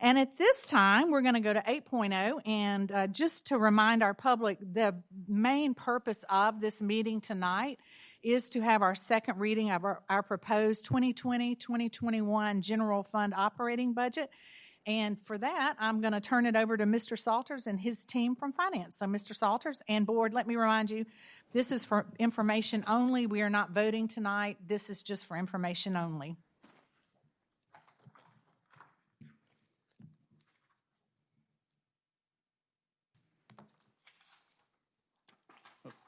And at this time, we're going to go to 8.0, and just to remind our public, the main purpose of this meeting tonight is to have our second reading of our proposed 2020-2021 General Fund Operating Budget. And for that, I'm going to turn it over to Mr. Salters and his team from Finance. So, Mr. Salters and Board, let me remind you, this is for information only. We are not voting tonight. This is just for information only.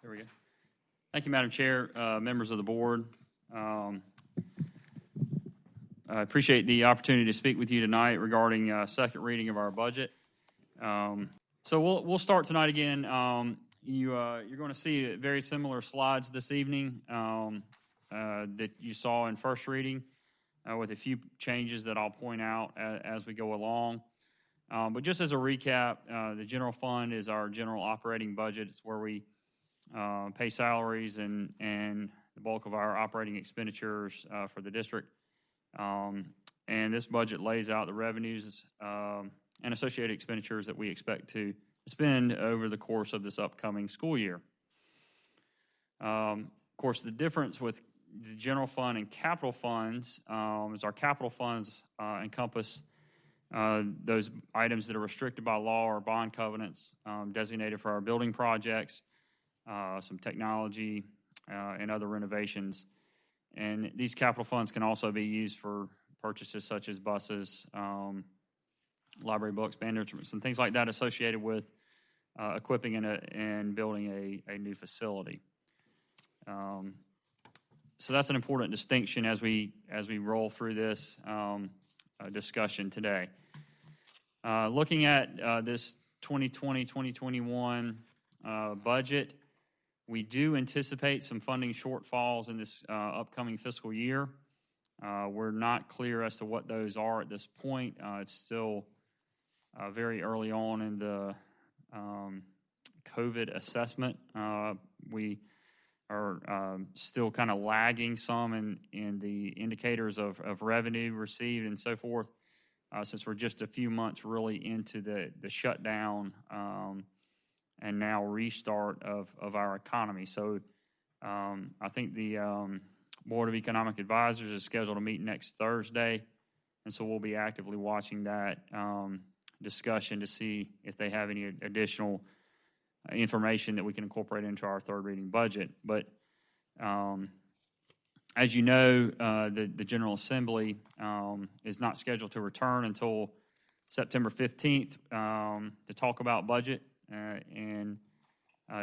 There we go. Thank you, Madam Chair, members of the board. I appreciate the opportunity to speak with you tonight regarding second reading of our budget. So we'll start tonight again. You're going to see very similar slides this evening that you saw in first reading, with a few changes that I'll point out as we go along. But just as a recap, the general fund is our general operating budget. It's where we pay salaries and the bulk of our operating expenditures for the district. And this budget lays out the revenues and associated expenditures that we expect to spend over the course of this upcoming school year. Of course, the difference with the general fund and capital funds is our capital funds encompass those items that are restricted by law or bond covenants designated for our building projects, some technology, and other renovations. And these capital funds can also be used for purchases such as buses, library books, band instruments, and things like that associated with equipping and building a new facility. So that's an important distinction as we roll through this discussion today. Looking at this 2020-2021 budget, we do anticipate some funding shortfalls in this upcoming fiscal year. We're not clear as to what those are at this point. It's still very early on in the COVID assessment. We are still kind of lagging some in the indicators of revenue received and so forth, since we're just a few months really into the shutdown and now restart of our economy. So I think the Board of Economic Advisors is scheduled to meet next Thursday, and so we'll be actively watching that discussion to see if they have any additional information that we can incorporate into our third reading budget. But as you know, the General Assembly is not scheduled to return until September 15th to talk about budget and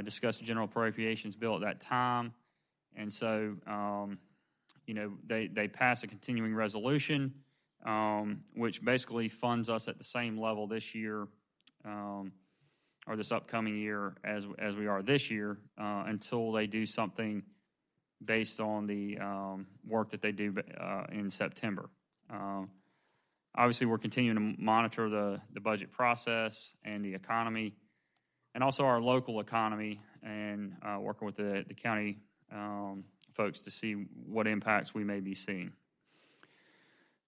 discuss the general appropriations bill at that time. And so, they passed a continuing resolution, which basically funds us at the same level this year or this upcoming year as we are this year until they do something based on the work that they do in September. Obviously, we're continuing to monitor the budget process and the economy, and also our local economy, and working with the county folks to see what impacts we may be seeing.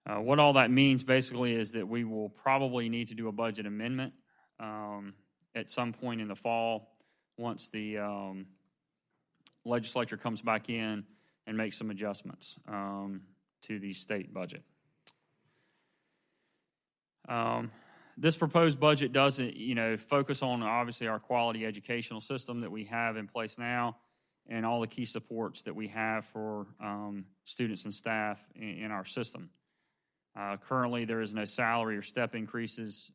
What all that means basically is that we will probably need to do a budget amendment at some point in the fall once the legislature comes back in and makes some adjustments to the state budget. This proposed budget doesn't, focus on obviously our quality educational system that we have in place now and all the key supports that we have for students and staff in our system. Currently, there is no salary or step increases.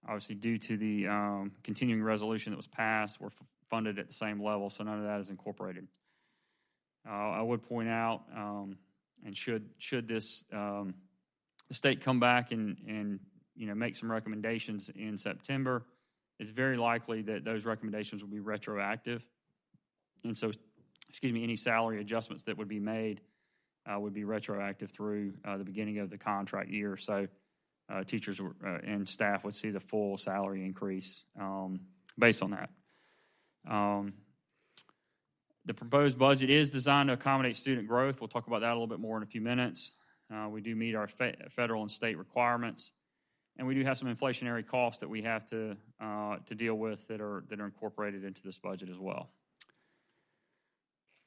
Obviously, due to the continuing resolution that was passed, we're funded at the same level, so none of that is incorporated. I would point out, and should this the state come back and make some recommendations in September, it's very likely that those recommendations will be retroactive, and so, any salary adjustments that would be made would be retroactive through the beginning of the contract year. So teachers and staff would see the full salary increase based on that. The proposed budget is designed to accommodate student growth. We'll talk about that a little bit more in a few minutes. We do meet our federal and state requirements. And we do have some inflationary costs that we have to deal with that are incorporated into this budget as well. A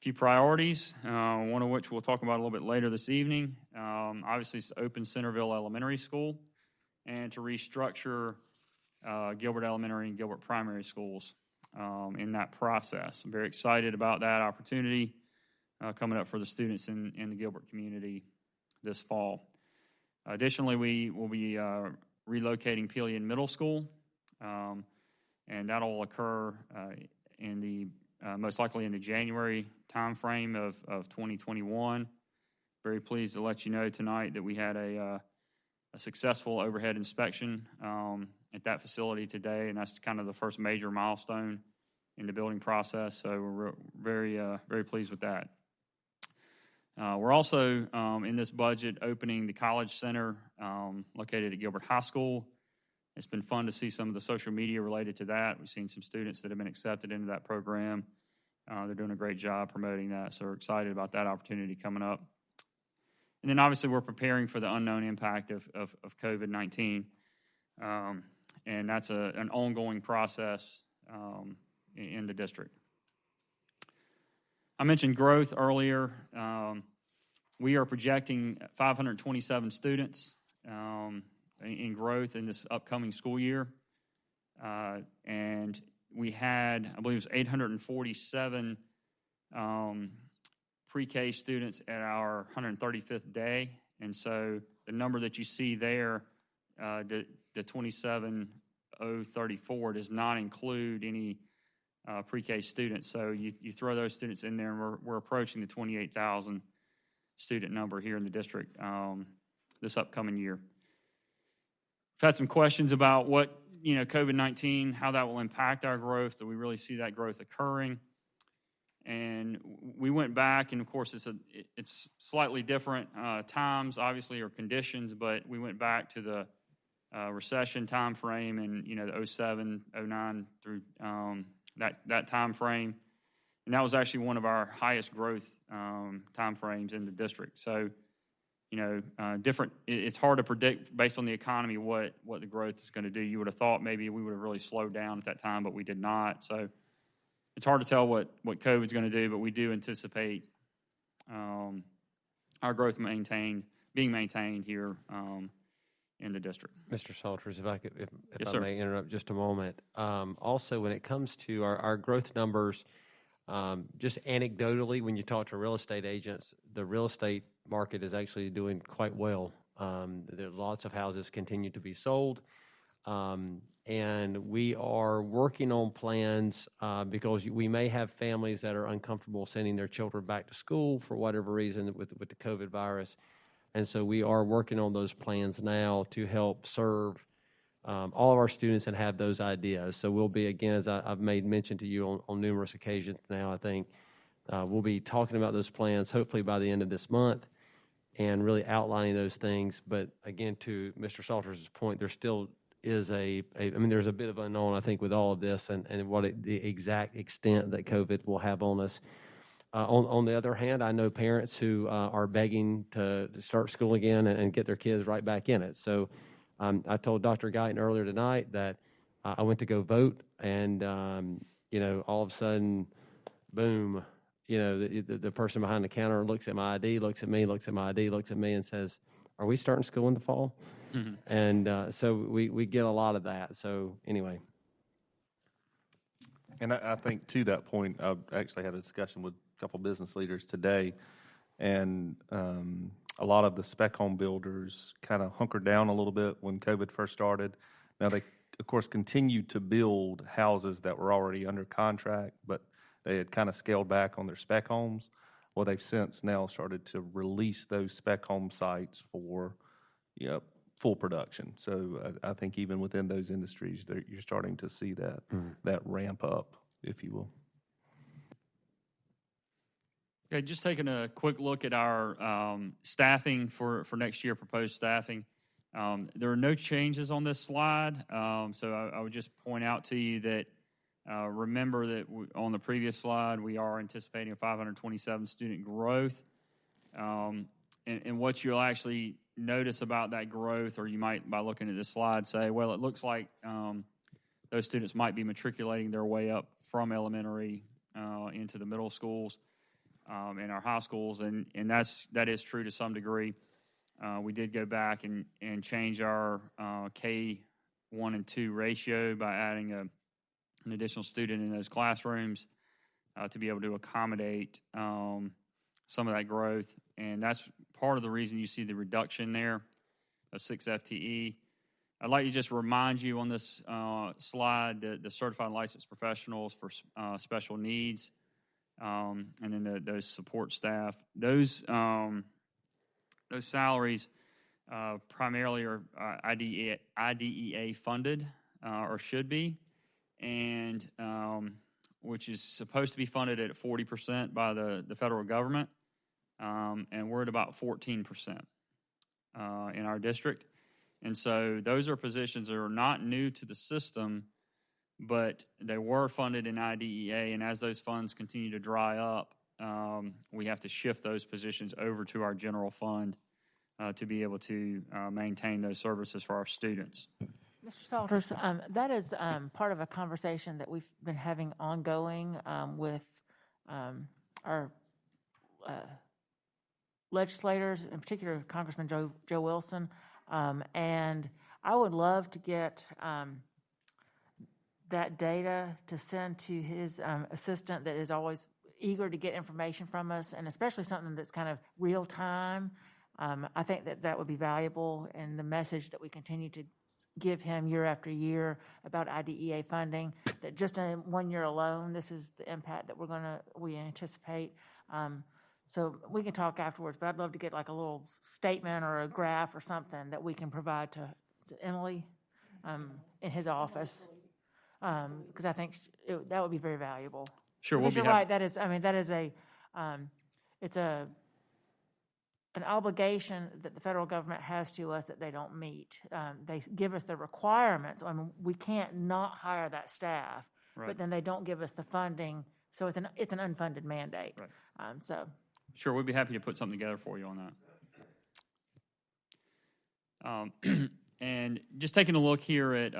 few priorities, one of which we'll talk about a little bit later this evening. Obviously, it's to open Centerville Elementary School and to restructure Gilbert Elementary and Gilbert Primary Schools in that process. I'm very excited about that opportunity coming up for the students in the Gilbert community this fall. Additionally, we will be relocating Pelion Middle School, and that will occur in the most likely in the January timeframe of 2021. Very pleased to let you know tonight that we had a successful overhead inspection at that facility today, and that's kind of the first major milestone in the building process. So we're very pleased with that. We're also in this budget opening the College Center located at Gilbert High School. It's been fun to see some of the social media related to that. We've seen some students that have been accepted into that program. They're doing a great job promoting that, so we're excited about that opportunity coming up. And then obviously we're preparing for the unknown impact of COVID-19, and that's an ongoing process in the district. I mentioned growth earlier. We are projecting 527 students in growth in this upcoming school year. And we had, I believe it was 847 pre-K students at our 135th day. And so the number that you see there, the 27,034, does not include any pre-K students. So you throw those students in there, and we're approaching the 28,000 student number here in the district this upcoming year. We've had some questions about what, COVID-19, how that will impact our growth. Do we really see that growth occurring? And we went back, and of course it's slightly different times, obviously, or conditions, but we went back to the recession time frame and, the 07, 09 through that time frame. And that was actually one of our highest growth time frames in the district. So, different. It's hard to predict based on the economy what the growth is going to do. You would have thought maybe we would have really slowed down at that time, but we did not. So it's hard to tell what COVID is going to do, but we do anticipate our growth being maintained here in the district. Mr. Salters, if Yes, I sir. may interrupt just a moment. Also, when it comes to our growth numbers, just anecdotally, when you talk to real estate agents, the real estate market is actually doing quite well. There are lots of houses continue to be sold, and we are working on plans because we may have families that are uncomfortable sending their children back to school for whatever reason with the COVID virus. And so we are working on those plans now to help serve all of our students and have those ideas. So we'll be, again, as I've made mention to you on numerous occasions now, I think, we'll be talking about those plans hopefully by the end of this month and really outlining those things. But again, to Mr. Salters' point, there still is there's a bit of unknown, I think, with all of this and the exact extent that COVID will have on us. On the other hand, I know parents who are begging to start school again and get their kids right back in it. So I told Dr. Guyton earlier tonight that I went to go vote, and all of a sudden, boom, the person behind the counter looks at my ID, looks at me, looks at my ID, looks at me, and says, "Are we starting school in the fall?" Mm-hmm. And so we get a lot of that. So anyway. And I think to that point, I actually had a discussion with a couple business leaders today, and a lot of the spec home builders kind of hunkered down a little bit when COVID first started. Now they, of course, continued to build houses that were already under contract, but they had kind of scaled back on their spec homes. Well, they've since now started to release those spec home sites for full production. So I think even within those industries, you're starting to see that ramp up, if you will. Okay, just taking a quick look at our staffing for next year, proposed staffing. There are no changes on this slide, so I would just point out to you that remember that on the previous slide, we are anticipating a 527 student growth. And what you'll actually notice about that growth, or you might, by looking at this slide, say, well, it looks like those students might be matriculating their way up from elementary into the middle schools and our high schools, and that is true to some degree. We did go back and change our K1 and 2 ratio by adding an additional student in those classrooms to be able to accommodate some of that growth, and that's part of the reason you see the reduction there of 6 FTE. I'd like to just remind you on this slide that the certified licensed professionals for special needs and then those support staff, those salaries primarily are IDEA funded or should be, and which is supposed to be funded at 40% by the federal government, and we're at about 14% in our district. And so those are positions that are not new to the system, but they were funded in IDEA, and as those funds continue to dry up, we have to shift those positions over to our general fund to be able to maintain those services for our students. Mr. Salters, that is part of a conversation that we've been having ongoing with our legislators, in particular Congressman Joe Wilson, and I would love to get that data to send to his assistant that is always eager to get information from us, and especially something that's kind of real time. I think that would be valuable, and the message that we continue to give him year after year about IDEA funding, that just in 1 year alone, this is the impact that we anticipate. So we can talk afterwards, but I'd love to get like a little statement or a graph or something that we can provide to Emily in his office, because I think that would be very valuable. Sure, because you're right. That is it's an obligation that the federal government has to us that they don't meet. They give us the requirements. I mean, we can't not hire that staff, right, but then they don't give us the funding, so it's an unfunded mandate. Right. So. Sure, we'd be happy to put something together for you on that. And just taking a look here at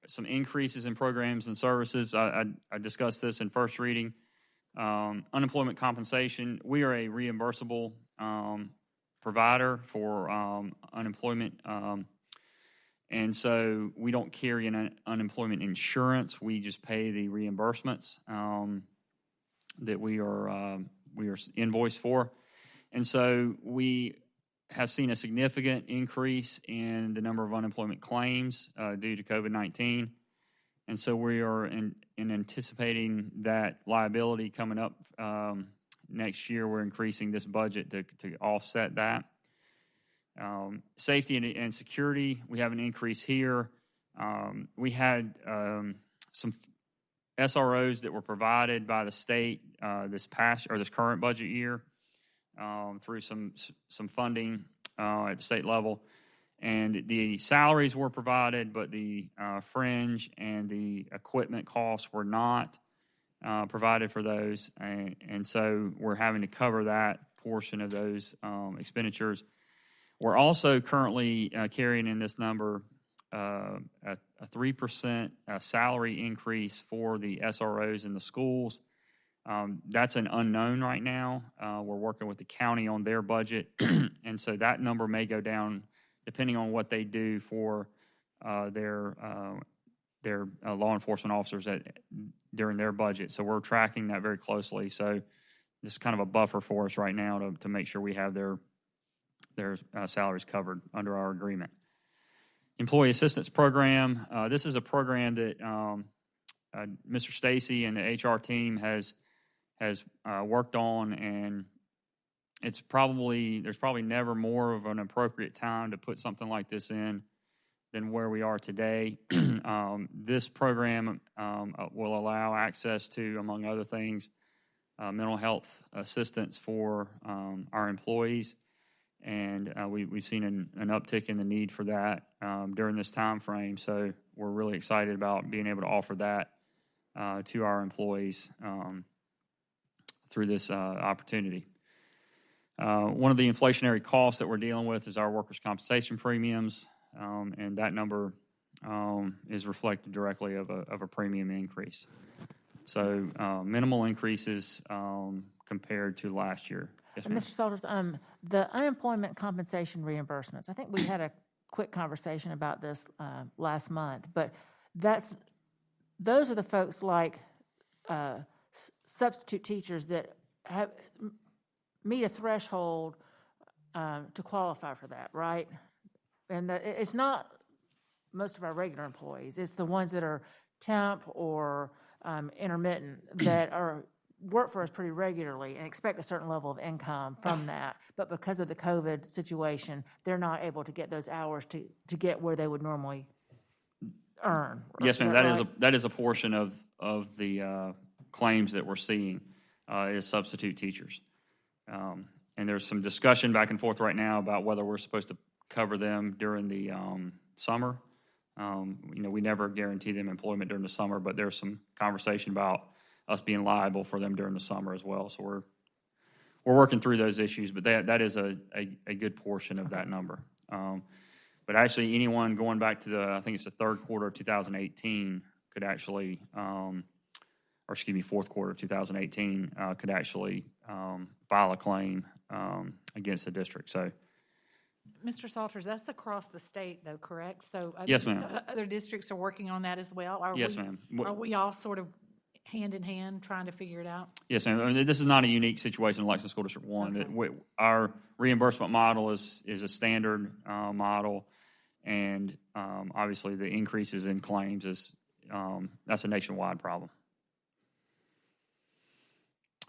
some increases in programs and services. I discussed this in first reading. Unemployment compensation. We are a reimbursable provider for unemployment, and so we don't carry an unemployment insurance. We just pay the reimbursements that we are invoiced for, and so we have seen a significant increase in the number of unemployment claims due to COVID-19, and so we are in anticipating that liability coming up next year. We're increasing this budget to offset that. Safety and security, we have an increase here. We had some SROs that were provided by the state this current budget year through some funding at the state level, and the salaries were provided, but the fringe and the equipment costs were not provided for those, and so we're having to cover that portion of those expenditures. We're also currently carrying in this number a 3% salary increase for the SROs in the schools. That's an unknown right now. We're working with the county on their budget, and so that number may go down depending on what they do for their law enforcement officers during their budget. So we're tracking that very closely. So this is kind of a buffer for us right now to make sure we have their salaries covered under our agreement. Employee Assistance Program. This is a program that Mr. Stacy and the HR team has worked on, and there's probably never more of an appropriate time to put something like this in than where we are today. This program will allow access to, among other things, mental health assistance for our employees, and we've seen an uptick in the need for that during this time frame. So we're really excited about being able to offer that to our employees through this opportunity. One of the inflationary costs that we're dealing with is our workers' compensation premiums, and that number is reflected directly of a premium increase. So minimal increases compared to last year. Yes, ma'am. Mr. Salters, the unemployment compensation reimbursements, I think we had a quick conversation about this last month, but those are the folks like substitute teachers that meet a threshold to qualify for that, right? And it's not most of our regular employees. It's the ones that are temp or intermittent that work for us pretty regularly and expect a certain level of income from that. But because of the COVID situation, they're not able to get those hours to get where they would normally earn. Yes, ma'am. Right? That is a portion of the claims that we're seeing is substitute teachers. And there's some discussion back and forth right now about whether we're supposed to cover them during the summer. We never guarantee them employment during the summer, but there's some conversation about us being liable for them during the summer as well. So we're working through those issues, but that is a good portion of that number. But actually, anyone going back to I think it's the third quarter of 2018 could actually, fourth quarter of 2018 could actually file a claim against the district. So, Mr. Salters, that's across the state, though, correct? So yes, ma'am. Other districts are working on that as well? Yes, ma'am. Are we all sort of hand in hand trying to figure it out? Yes, ma'am. I mean, this is not a unique situation in Lexington School District 1. Okay. Our reimbursement model is a standard model, and obviously the increases in claims that's a nationwide problem.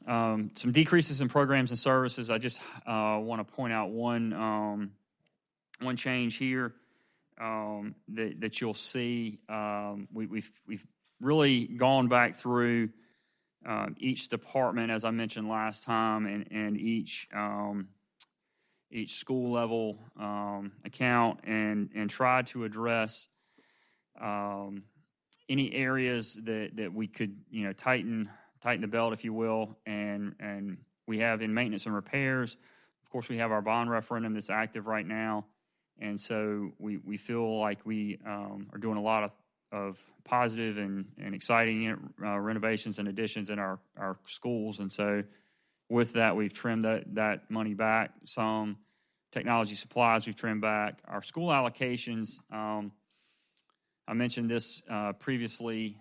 Some decreases in programs and services. I just want to point out one change here that you'll see. We've really gone back through each department, as I mentioned last time, and each school level account and tried to address any areas that we could tighten the belt, if you will, and we have in maintenance and repairs. Of course, we have our bond referendum that's active right now, and so we feel like we are doing a lot of positive and exciting renovations and additions in our schools, and so with that, we've trimmed that money back some. Technology supplies we've trimmed back. Our school allocations, I mentioned this previously,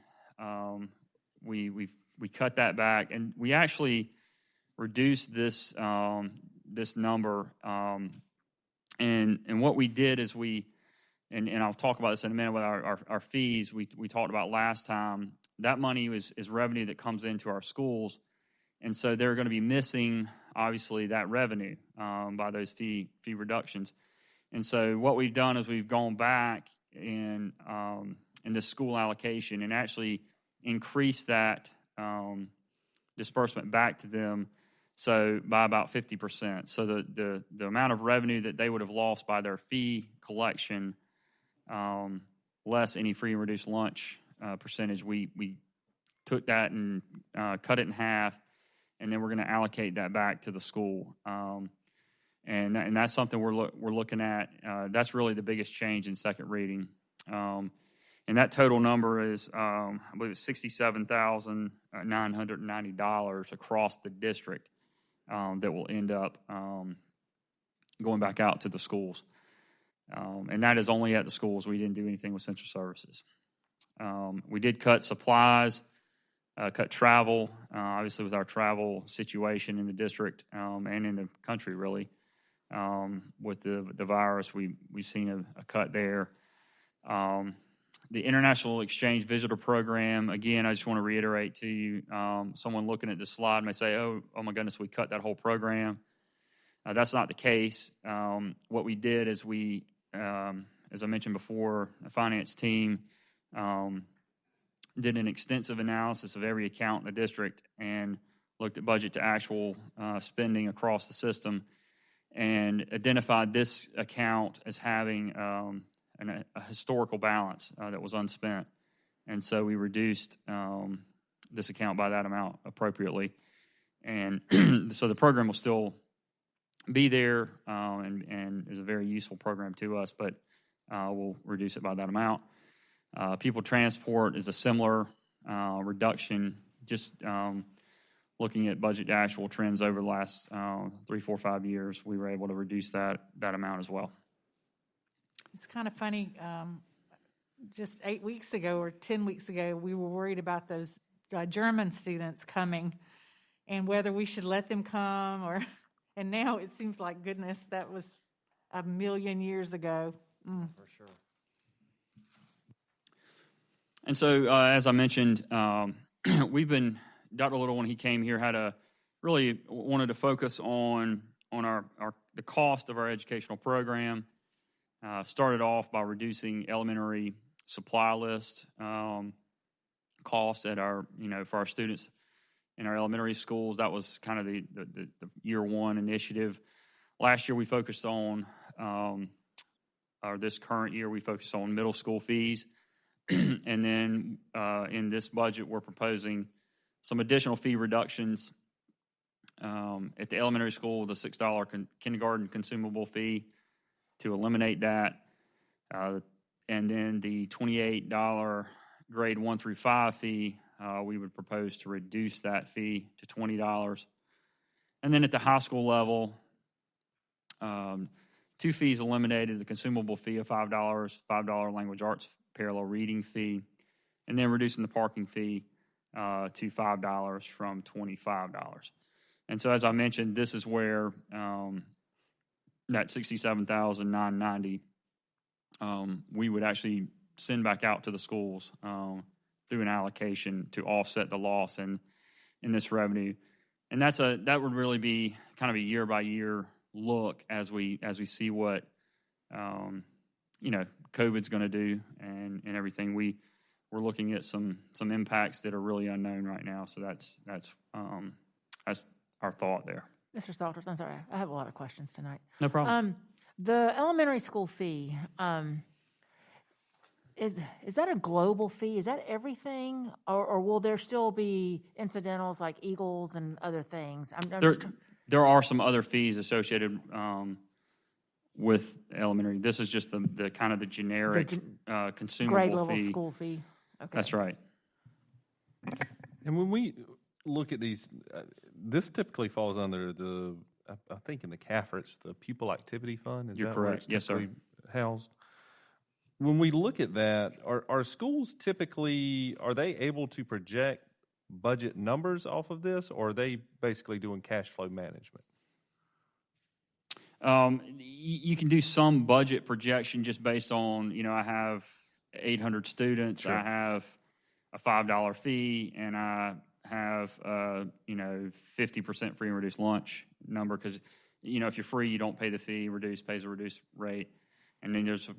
we cut that back, and we actually reduced this number. And what we did is and I'll talk about this in a minute with our fees. We talked about last time. That money is revenue that comes into our schools, and so they're going to be missing obviously that revenue by those fee reductions. And so what we've done is we've gone back in this school allocation and actually increased that disbursement back to them, so by about 50%. So the amount of revenue that they would have lost by their fee collection, less any free and reduced lunch percentage, we took that and cut it in half, and then we're going to allocate that back to the school. And that's something we're looking at. That's really the biggest change in second reading. And that total number is, I believe it's $67,990 across the district that will end up going back out to the schools. And that is only at the schools. We didn't do anything with central services. We did cut supplies, cut travel, obviously with our travel situation in the district and in the country, really. With the virus, we've seen a cut there. The International Exchange Visitor Program, again, I just want to reiterate to you, someone looking at this slide may say, oh my goodness, we cut that whole program. That's not the case. What we did is we, as I mentioned before, the finance team did an extensive analysis of every account in the district and looked at budget to actual spending across the system and identified this account as having a historical balance that was unspent. And so we reduced this account by that amount appropriately. And so the program will still be there and is a very useful program to us, but we'll reduce it by that amount. People transport is a similar reduction, just looking at budget to actual trends over the last 3, 4, 5 years, we were able to reduce that amount as well. It's kind of funny, just 8 weeks ago or 10 weeks ago, we were worried about those German students coming and whether we should let them come and now it seems like, goodness, that was a million years ago. For sure. And so, as I mentioned, we've been, Dr. Little, when he came here, really wanted to focus on the cost of our educational program. Started off by reducing elementary supply list costs at for our students in our elementary schools. That was kind of the year one initiative. Last year we focused on, or this current year we focused on middle school fees. And then in this budget we're proposing some additional fee reductions at the elementary school, the $6 kindergarten consumable fee to eliminate that, and then the $28 grade 1 through 5 fee, we would propose to reduce that fee to $20. And then at the high school level, 2 fees eliminated: the consumable fee of $5, $5 language arts parallel reading fee, and then reducing the parking fee to $5 from $25. And so, as I mentioned, this is where that $67,990 we would actually send back out to the schools through an allocation to offset the loss in this revenue. And that would really be kind of a year by year look as we see what COVID's going to do and everything. We're looking at some impacts that are really unknown right now. So that's our thought there. Mr. Salters, I'm sorry, I have a lot of questions tonight. No problem. The elementary school fee, is that a global fee? Is that everything? Or will there still be incidentals like Eagles and other things? There are some other fees associated with elementary. This is just the kind of the generic consumable grade level fee. School fee. Okay. That's right. And when we look at these, this typically falls under I think in the CAFRETS, the Pupil Activity Fund. Is You're that correct. where it's Yes, sir. typically housed? When we look at that, are schools typically, are they able to project budget numbers off of this, or are they basically doing cash flow management? You can do some budget projection just based on, I have 800 students, Sure. I have a $5 fee, and I have 50% free and reduced lunch number, because if you're free, you don't pay the fee. Reduced pays a reduced rate. And then there's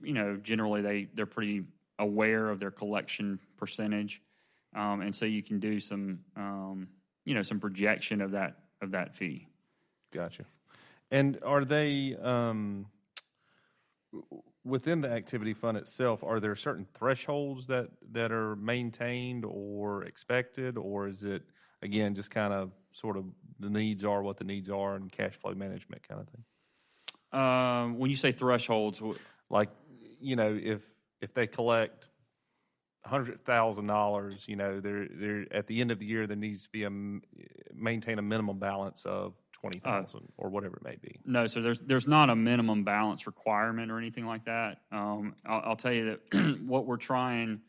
generally they're pretty aware of their collection percentage, and so you can do some some projection of that fee. Gotcha. And are they within the activity fund itself? Are there certain thresholds that are maintained or expected, or is it again just kind of sort of the needs are what the needs are and cash flow management kind of thing? When you say thresholds, like if they collect $100,000, they're at the end of the year there needs to be maintain a minimum balance of $20,000 or whatever it may be. No, so there's not a minimum balance requirement or anything like that. I'll tell you that what we're trying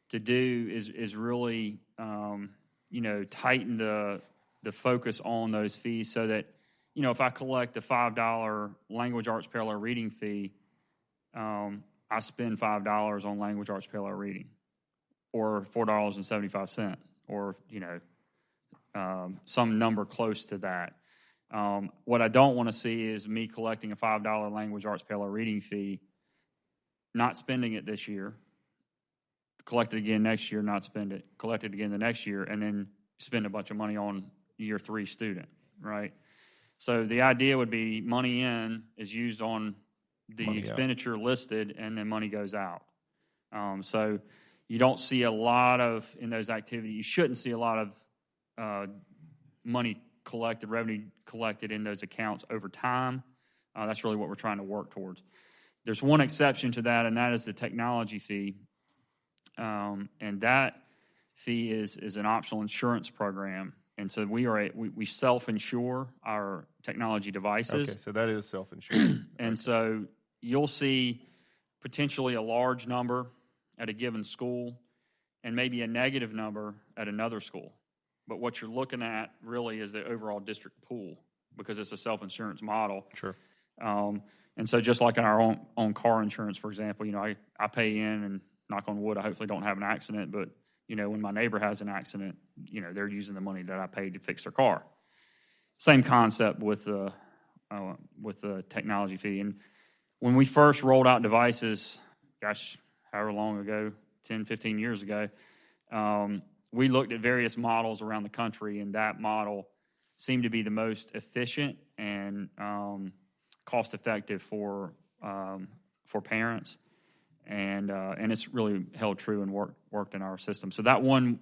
to do is really tighten the focus on those fees, so that if I collect the $5 language arts parallel reading fee, I spend $5 on language arts parallel reading, or $4.75, or some number close to that. What I don't want to see is me collecting a $5 language arts parallel reading fee, not spending it this year, collect it again next year, not spend it, collect it again the next year, and then spend a bunch of money on year 3 student, right? So the idea would be money in is used on the Money expenditure listed, and then money goes out. So you don't see a lot of, in those activities, you shouldn't see a lot of money collected, revenue collected in those accounts over time. That's really what we're trying to work towards. There's one exception to that, and that is the technology fee. And that fee is an optional insurance program. And so we self-insure our technology devices. Okay, so that is self-insured. And so you'll see potentially a large number at a given school and maybe a negative number at another school. But what you're looking at really is the overall district pool because it's a self-insurance model. Sure. And so just like in our own car insurance, for example, I pay in and knock on wood, I hopefully don't have an accident, but when my neighbor has an accident, they're using the money that I paid to fix their car. Same concept with the technology fee. And when we first rolled out devices, however long ago, 10, 15 years ago, we looked at various models around the country, and that model seemed to be the most efficient and cost-effective for parents. And it's really held true and worked in our system. So that one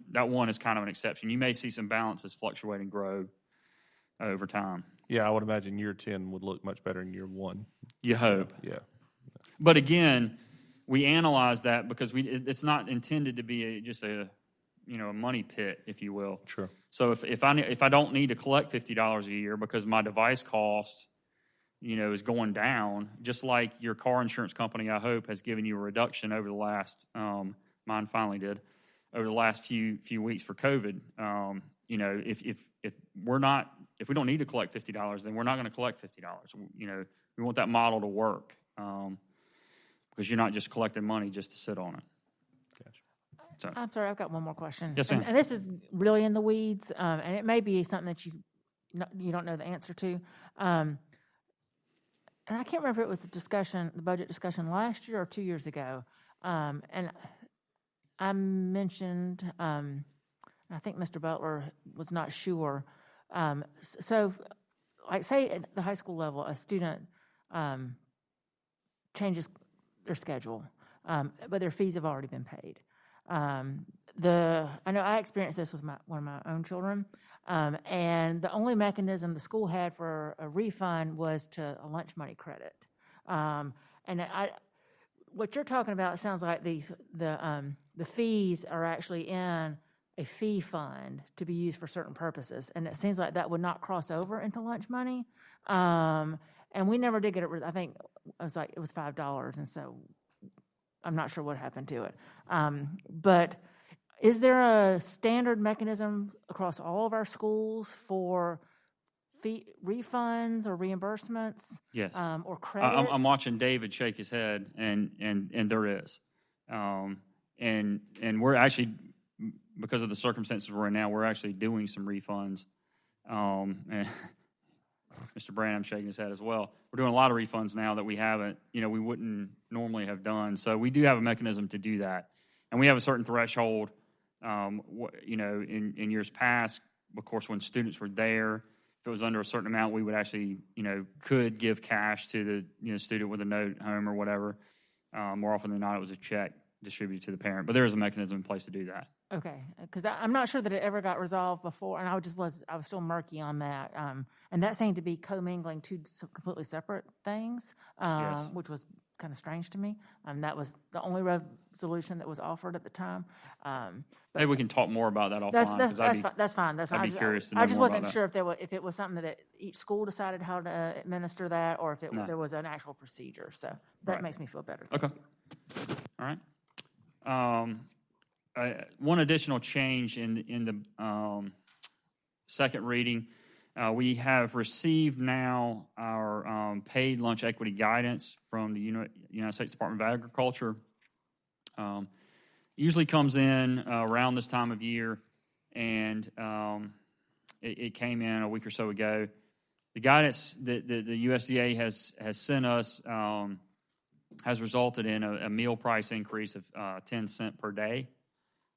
is kind of an exception. You may see some balances fluctuate and grow over time. Yeah, I would imagine year 10 would look much better than year 1. You hope. Yeah. But again, we analyze that because it's not intended to be just a money pit, if you will. Sure. So if I don't need to collect $50 a year because my device cost is going down, just like your car insurance company, I hope, has given you a reduction over the last, mine finally did, over the last few weeks for COVID. If we don't need to collect $50, then we're not going to collect $50. We want that model to work because you're not just collecting money just to sit on it. Gotcha. So, I'm sorry, I've got one more question. Yes, ma'am. And this is really in the weeds, and it may be something that you don't know the answer to. And I can't remember if it was the budget discussion last year or 2 years ago. And I mentioned, I think Mr. Butler was not sure. So, like, say at the high school level, a student changes their schedule, but their fees have already been paid. I know I experienced this with one of my own children. And the only mechanism the school had for a refund was a lunch money credit. What you're talking about, it sounds like the fees are actually in a fee fund to be used for certain purposes, and it seems like that would not cross over into lunch money. And we never did get it. I think it was $5, and so I'm not sure what happened to it. But is there a standard mechanism across all of our schools for fee refunds or reimbursements? yes. Or credits? I'm watching David shake his head, and there is. And we're actually, because of the circumstances we're in now, we're actually doing some refunds. And Mr. Branham shaking his head as well. We're doing a lot of refunds now that we haven't, we wouldn't normally have done. So we do have a mechanism to do that. And we have a certain threshold, in years past, of course, when students were there, if it was under a certain amount, we would actually, could give cash to the student with a note home or whatever. More often than not, it was a check distributed to the parent. But there is a mechanism in place to do that. Okay, because I'm not sure that it ever got resolved before, and I was still murky on that. And that seemed to be commingling two completely separate things, Yes. which was kind of strange to me. That was the only resolution that was offered at the time. Maybe we can talk more about that offline. That's fine. I'd be curious to know I just more wasn't about sure if it was something that each school decided how to administer that, or if there was an actual procedure. So that Right. makes me feel better. Okay. All right. One additional change in the second reading, we have received now our paid lunch equity guidance from the United States Department of Agriculture. Usually comes in around this time of year, and it came in a week or so ago. The guidance that the USDA has sent us has resulted in a meal price increase of 10 cents per day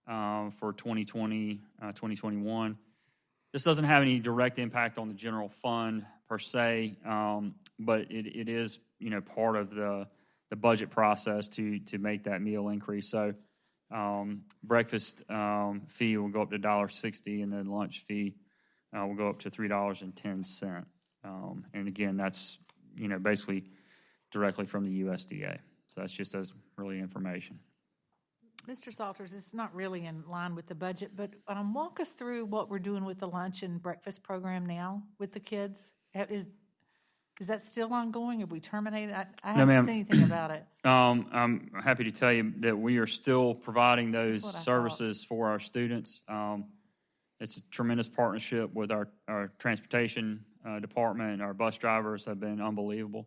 for 2020, 2021. This doesn't have any direct impact on the general fund per se, but it is part of the budget process to make that meal increase. So breakfast fee will go up to $1.60, and then lunch fee will go up to $3.10. And again, that's, basically directly from the USDA. So that's just as really information. Mr. Salters, it's not really in line with the budget, but walk us through what we're doing with the lunch and breakfast program now with the kids. Is that still ongoing? Have we terminated? I No, haven't ma'am. seen anything about it. I'm happy to tell you that we are still providing those what I services for our students. It's a tremendous partnership with our transportation department. Our bus drivers have been unbelievable,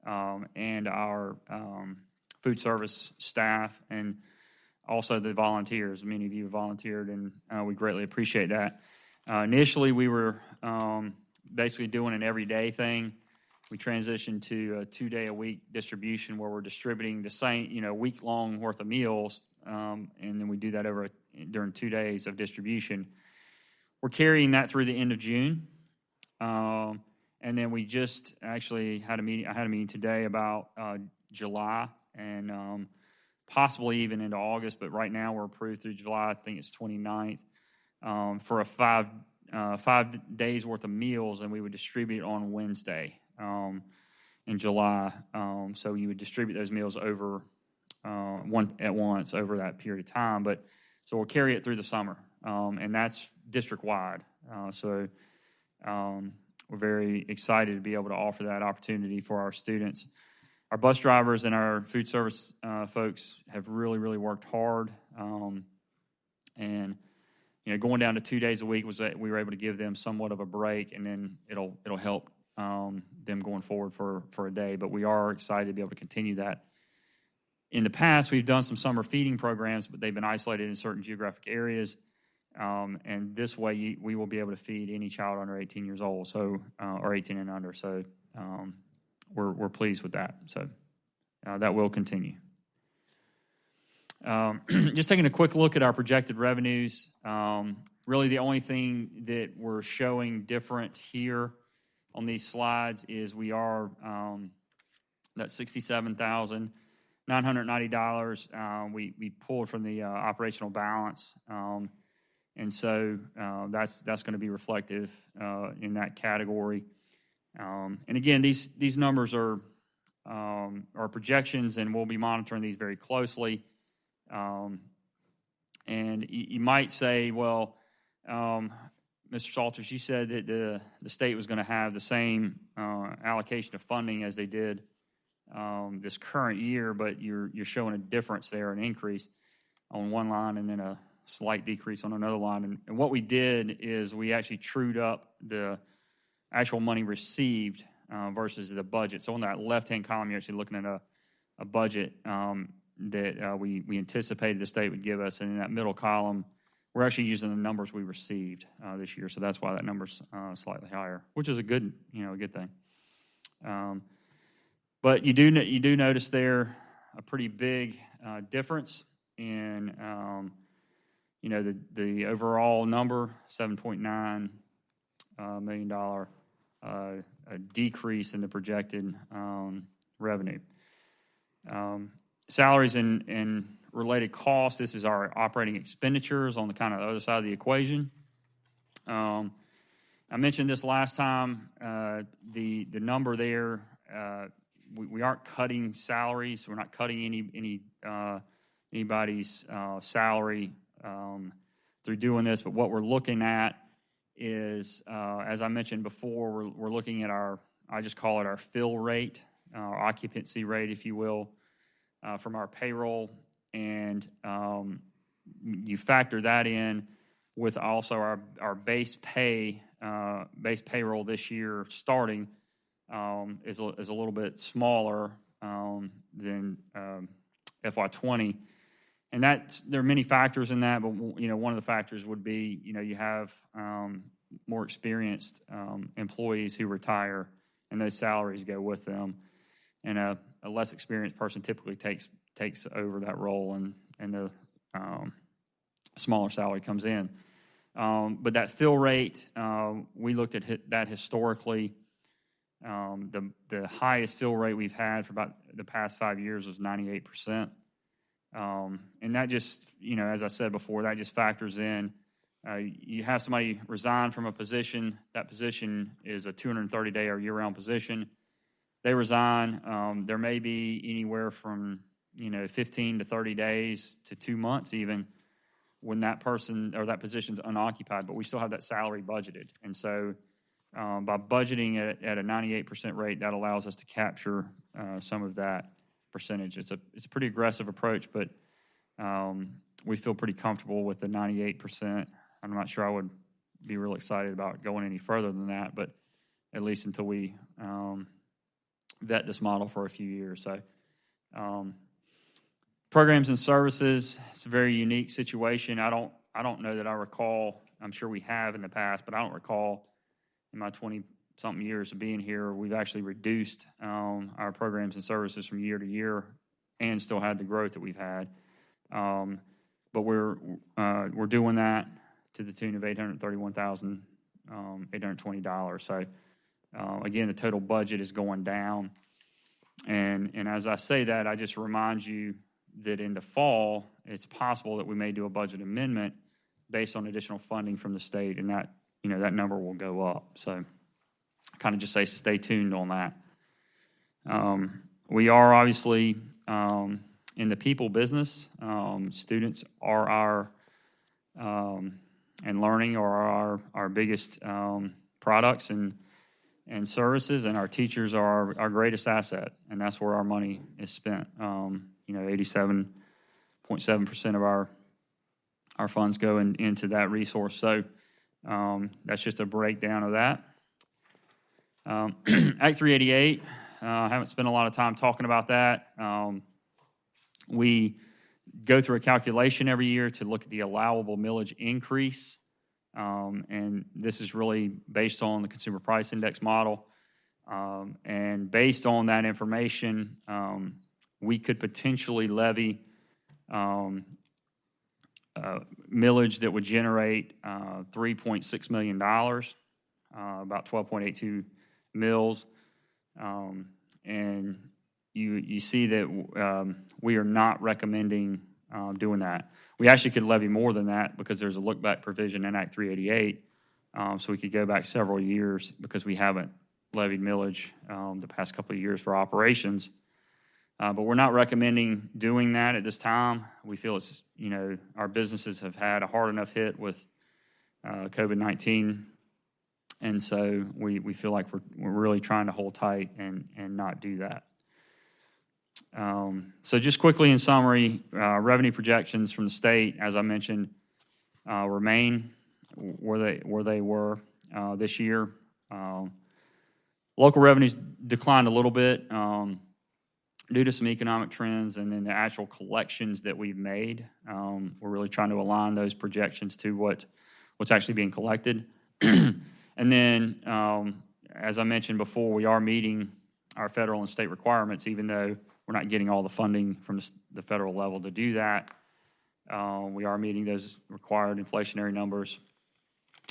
and our food service staff, and also the volunteers. Many of you have volunteered, and we greatly appreciate that. Initially, we were basically doing an everyday thing. We transitioned to a 2-day-a-week distribution where we're distributing the same, week-long worth of meals, and then we do that during 2 days of distribution. We're carrying that through the end of June, and then we just actually had a meeting. I had a meeting today about July and possibly even into August, but right now we're approved through July. I think it's 29th for a 5 days worth of meals, and we would distribute on Wednesday in July. So you would distribute those meals over at once over that period of time. But so we'll carry it through the summer, and that's district-wide. So we're very excited to be able to offer that opportunity for our students. Our bus drivers and our food service folks have really, really worked hard. And going down to 2 days a week was that we were able to give them somewhat of a break, and then it'll help them going forward for a day. But we are excited to be able to continue that. In the past, we've done some summer feeding programs, but they've been isolated in certain geographic areas. And this way, we will be able to feed any child under 18 years old, so or 18 and under. So we're pleased with that. So that will continue. Just taking a quick look at our projected revenues. Really, the only thing that we're showing different here on these slides is we are that $67,990. We pulled from the operational balance, and so that's going to be reflective in that category. And again, these numbers are projections, and we'll be monitoring these very closely. And you might say, well, Mr. Salters, you said that the state was going to have the same allocation of funding as they did this current year, but you're showing a difference there, an increase on one line and then a slight decrease on another line. And what we did is we actually trued up the actual money received versus the budget. So on that left-hand column, you're actually looking at a budget that we anticipated the state would give us, and in that middle column, we're actually using the numbers we received this year. So that's why that number's slightly higher, which is a good thing. But you do notice there a pretty big difference in the overall number, $7.9 million a decrease in the projected revenue. Salaries and related costs, this is our operating expenditures on the kind of the other side of the equation. I mentioned this last time, the number there, we aren't cutting salaries. We're not cutting anybody's salary through doing this, but what we're looking at is, as I mentioned before, we're looking at I just call it our fill rate, our occupancy rate, if you will, from our payroll, and you factor that in with also our base payroll this year starting is a little bit smaller than FY20, and there are many factors in that, but one of the factors would be you have more experienced employees who retire, and those salaries go with them, and a less experienced person typically takes over that role, and the smaller salary comes in. But that fill rate, we looked at that historically. The highest fill rate we've had for about the past 5 years was 98%. And that just, as I said before, that just factors in You have somebody resign from a position. That position is a 230-day or year-round position. They resign. There may be anywhere from 15 to 30 days to 2 months even when that person or that position's unoccupied, but we still have that salary budgeted. And so by budgeting at a 98% rate, that allows us to capture some of that percentage. It's a pretty aggressive approach, but we feel pretty comfortable with the 98%. I'm not sure I would be real excited about going any further than that, but at least until we vet this model for a few years. So programs and services, it's a very unique situation. I don't know that I recall, I'm sure we have in the past, but I don't recall in my 20-something years of being here, we've actually reduced our programs and services from year to year and still had the growth that we've had. But we're doing that to the tune of $831,820. So again, the total budget is going down. And as I say that, I just remind you that in the fall, it's possible that we may do a budget amendment based on additional funding from the state, and that that number will go up. So kind of just say stay tuned on that. We are obviously in the people business. Students are our and learning are our biggest products and services, and our teachers are our greatest asset, and that's where our money is spent. 87.7% of our funds go into that resource. So that's just a breakdown of that. Act 388, I haven't spent a lot of time talking about that. We go through a calculation every year to look at the allowable millage increase, and this is really based on the Consumer Price Index model. And based on that information, we could potentially levy millage that would generate $3.6 million, about 12.82 mills. And you see that we are not recommending doing that. We actually could levy more than that because there's a look-back provision in Act 388, so we could go back several years because we haven't levied millage the past couple of years for operations. But we're not recommending doing that at this time. We feel it's, our businesses have had a hard enough hit with COVID-19, and so we feel like we're really trying to hold tight and not do that. So just quickly in summary, revenue projections from the state, as I mentioned, remain where they were this year. Local revenues declined a little bit due to some economic trends, and then the actual collections that we've made. We're really trying to align those projections to what's actually being collected. And then, as I mentioned before, we are meeting our federal and state requirements, even though we're not getting all the funding from the federal level to do that. We are meeting those required inflationary numbers.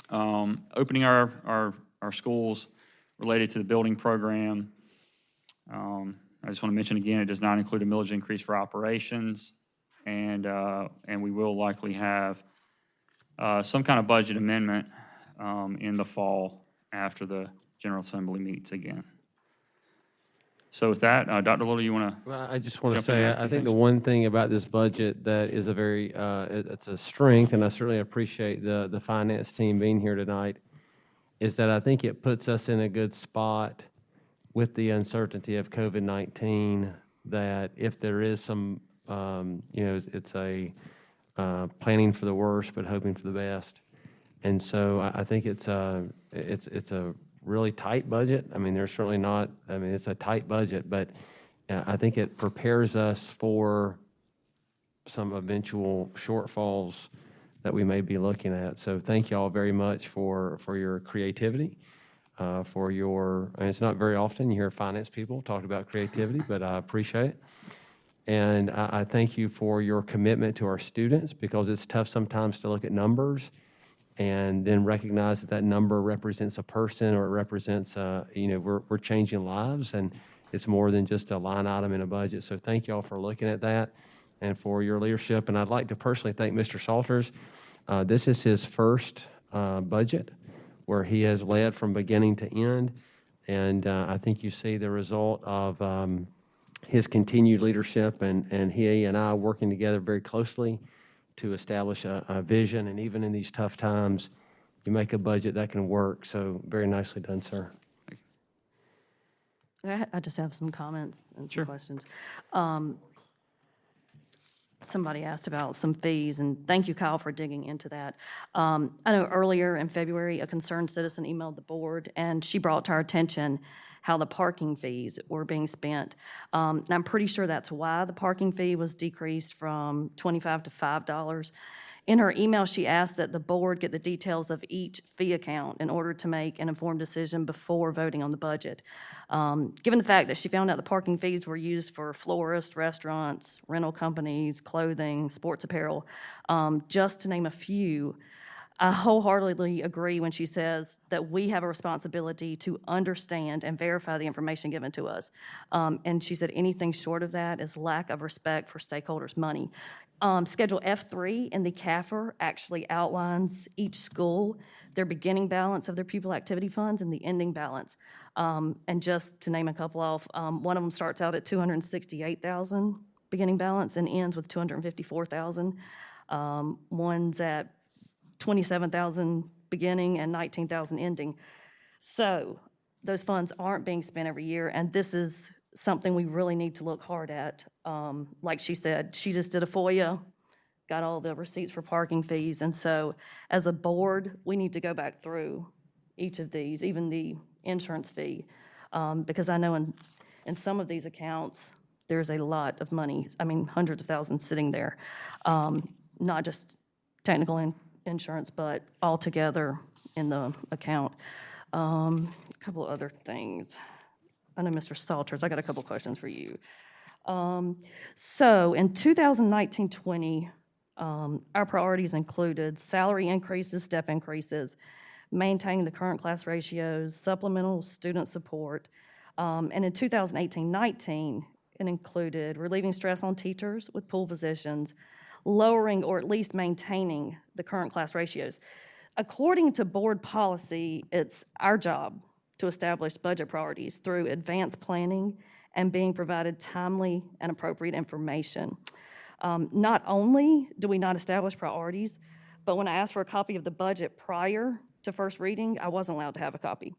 Opening our schools related to the building program. I just want to mention again, it does not include a millage increase for operations, and we will likely have some kind of budget amendment in the fall after the General Assembly meets again. So with that, Dr. Little, you want to? Well, I just want to jump in say, there? I think the one thing about this budget that is a very, it's a strength, and I certainly appreciate the finance team being here tonight, is that I think it puts us in a good spot with the uncertainty of COVID-19, that if there is some, it's a planning for the worst but hoping for the best. And so I think it's a really tight budget. I mean, there's certainly not, it's a tight budget, but I think it prepares us for some eventual shortfalls that we may be looking at. So thank you all very much for your creativity, and it's not very often you hear finance people talk about creativity, but I appreciate it. And I thank you for your commitment to our students, because it's tough sometimes to look at numbers and then recognize that number represents a person, or it represents, we're changing lives, and it's more than just a line item in a budget. So thank you all for looking at that and for your leadership. And I'd like to personally thank Mr. Salters. This is his first budget where he has led from beginning to end, and I think you see the result of his continued leadership and he and I working together very closely to establish a vision, and even in these tough times, you make a budget that can work. So very nicely done, sir. I just have some comments and Sure. some questions. Somebody asked about some fees, and thank you, Kyle, for digging into that. I know earlier in February, a concerned citizen emailed the board, and she brought to our attention how the parking fees were being spent. And I'm pretty sure that's why the parking fee was decreased from $25 to $5. In her email, she asked that the board get the details of each fee account in order to make an informed decision before voting on the budget. Given the fact that she found out the parking fees were used for florists, restaurants, rental companies, clothing, sports apparel, just to name a few, I wholeheartedly agree when she says that we have a responsibility to understand and verify the information given to us. And she said anything short of that is lack of respect for stakeholders' money. Schedule F3 in the CAFR actually outlines each school, their beginning balance of their pupil activity funds and the ending balance. And just to name a couple off, one of them starts out at $268,000 beginning balance and ends with $254,000. One's at $27,000 beginning and $19,000 ending. So those funds aren't being spent every year, and this is something we really need to look hard at. Like she said, she just did a FOIA, got all the receipts for parking fees, and so as a board, we need to go back through each of these, even the insurance fee, because I know in some of these accounts, there's a lot of money, I mean, hundreds of thousands sitting there, not just technical insurance, but altogether in the account. A couple of other things. I know Mr. Salters, I got a couple questions for you. So in 2019-20, our priorities included salary increases, step increases, maintaining the current class ratios, supplemental student support. And in 2018-19, it included relieving stress on teachers with pool positions, lowering or at least maintaining the current class ratios. According to board policy, it's our job to establish budget priorities through advanced planning and being provided timely and appropriate information. Not only do we not establish priorities, but when I asked for a copy of the budget prior to first reading, I wasn't allowed to have a copy.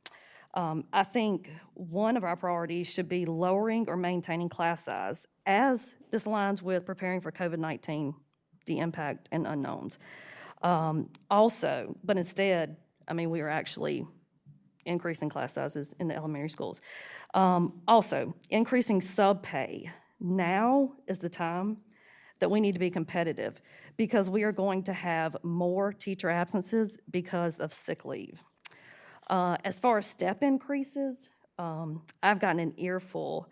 I think one of our priorities should be lowering or maintaining class size, as this aligns with preparing for COVID-19, the impact and unknowns. Also, but instead, I mean, we are actually increasing class sizes in the elementary schools. Also, increasing sub pay. Now is the time that we need to be competitive because we are going to have more teacher absences because of sick leave. As far as step increases, I've gotten an earful.